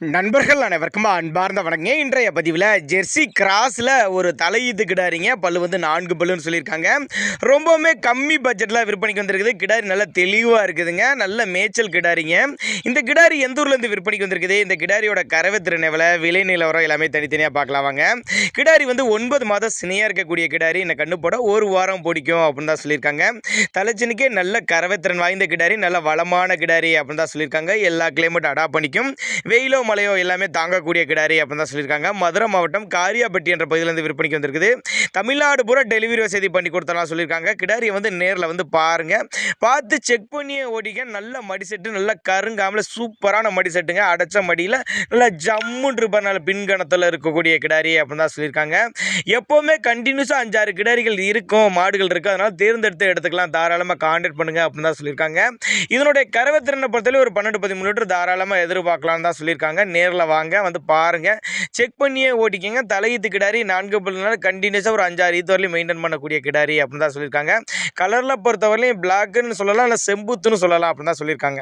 நண்பர்கள் அனைவருக்கும் அன்பார்ந்த வணக்கங்க. இன்றைய பதிவில் ஜெர்சி கிராஸில் ஒரு தலையீத்து கிடாரிங்க. பல்லு வந்து 4 பல்லுன்னு சொல்லியிருக்காங்க. ரொம்பவுமே கம்மி பட்ஜெட்டில் விற்பனைக்கு வந்திருக்குது. கிடாரி நல்லா தெளிவாக இருக்குதுங்க. நல்ல மேய்ச்சல் கிடாரிங்க. இந்த கிடாரி எந்த ஊர்லேருந்து விற்பனைக்கு வந்திருக்குது, இந்த கிடாரியோட கறவை திறன் எவ்வளோ, விலை நிலவரம் எல்லாமே தனித்தனியாக பார்க்கலாம் வாங்க. கிடாரி வந்து 9 மாதம் சினையாக இருக்கக்கூடிய கிடாரி. இந்த கண்ணு போட 1 வாரம் பிடிக்கும் அப்படின்னு தான் சொல்லியிருக்காங்க. தலைச்சனுக்கே நல்ல கறவை திறன் வாய்ந்த கிடாரி, நல்ல வளமான கிடாரி அப்படின்னு தான் சொல்லியிருக்காங்க. எல்லா கிளைமேட் அடாப்ட் பண்ணிக்கும். வெயிலோ மலையோ எல்லாமே தாங்கக்கூடிய கிடாரி அப்படின்னு தான் சொல்லியிருக்காங்க. மதுரை மாவட்டம் காரியாபட்டி என்ற பகுதியிலேருந்து விற்பனைக்கு வந்திருக்குது. தமிழ்நாடு பூரா டெலிவரி வசதி பண்ணி கொடுத்தலாம் சொல்லியிருக்காங்க. கிடாரியை வந்து நேரில் வந்து பாருங்கள், பார்த்து செக் பண்ணியே ஓடிக்க. நல்ல மடி செட்டு, நல்ல கருங்காமல் சூப்பரான மடி செட்டுங்க. அடைச்ச மடியில் நல்லா ஜம்முன்னு இருப்பதுனால பின்கணத்தில் இருக்கக்கூடிய கிடாரி அப்படின்னு தான் சொல்லியிருக்காங்க. எப்போவுமே கண்டினியூஸாக 5-6 கிடாரிகள் இருக்கும், மாடுகள் இருக்குது. அதனால் தேர்ந்தெடுத்து எடுத்துக்கலாம், தாராளமாக கான்டாக்ட் பண்ணுங்கள் அப்படின்னு தான் சொல்லியிருக்காங்க. இதனுடைய கறவை திறனை பொறுத்தவரை ஒரு 12-13 லிட்டர் தாராளமாக எதிர்பார்க்கலான்னு தான் சொல்லியிருக்காங்க. நேரில் வாங்க, வந்து பாருங்கள், செக் பண்ணியே ஓட்டிக்கங்க. தலையீத்து கிடாரி 4 பல்லுனால கண்டினியூஸாக ஒரு 5-6 ஈத்து வரலையும் மெயின்டைன் பண்ணக்கூடிய கிடாரி அப்படின்னு தான் சொல்லியிருக்காங்க. கலரில் பொறுத்தவரையிலையும் பிளாக்குன்னு சொல்லலாம், இல்லை செம்புத்துன்னு சொல்லலாம் அப்படின்னு தான் சொல்லியிருக்காங்க.